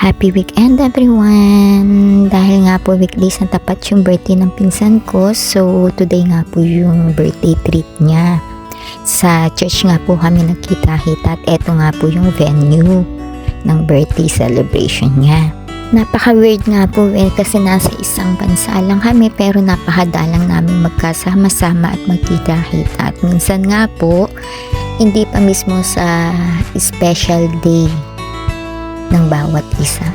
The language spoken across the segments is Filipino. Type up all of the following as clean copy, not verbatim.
Happy weekend everyone! Dahil nga po weekdays na tapat yung birthday ng pinsan ko, so today nga po yung birthday treat niya. Sa church nga po kami nagkita-kita at eto nga po yung venue ng birthday celebration niya. Napaka-weird nga po kasi nasa isang bansa lang kami pero napakadalang namin magkasama-sama at magkita-kita. At minsan nga po, hindi pa mismo sa special day ng bawat isa.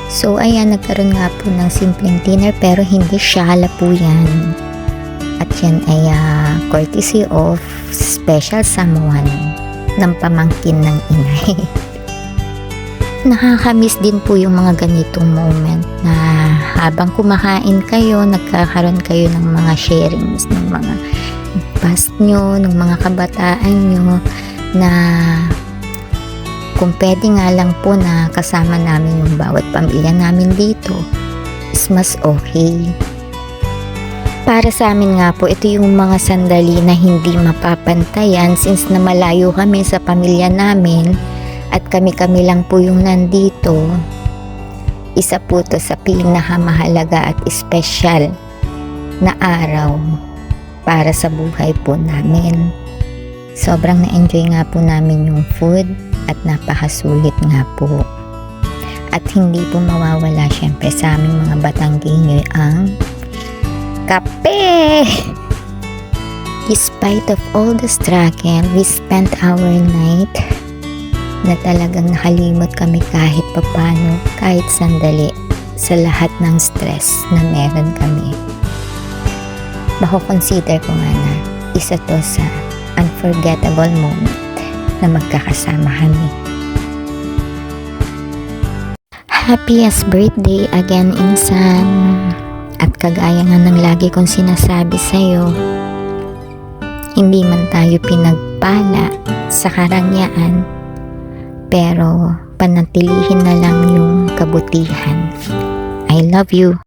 So ayan, nagkaroon nga po ng simpleng dinner pero hindi shala po yan. At yan ay courtesy of special someone ng pamangkin ng inay. Nakakamiss din po yung mga ganitong moment na habang kumakain kayo, nagkakaroon kayo ng mga sharings ng mga past nyo, ng mga kabataan nyo na kung pwede nga lang po na kasama namin yung bawat pamilya namin dito is mas okay. Para sa amin nga po, ito yung mga sandali na hindi mapapantayan since na malayo kami sa pamilya namin at kami-kami lang po yung nandito. Isa po to sa pinakamahalaga at espesyal na araw para sa buhay po namin. Sobrang na-enjoy nga po namin yung food at napakasulit nga po. At hindi po mawawala syempre sa aming mga Batanggenyo ang kape! Despite of all the struggle, we spent our night na talagang nakalimot kami kahit papano, kahit sandali sa lahat ng stress na meron kami. Mako-consider ko nga na isa to sa unforgettable moment na magkakasama kami. Happiest birthday again, Insan! At kagaya nga ng lagi kong sinasabi sa'yo, hindi man tayo pinagpala sa karangyaan, pero panatilihin na lang yung kabutihan. I love you!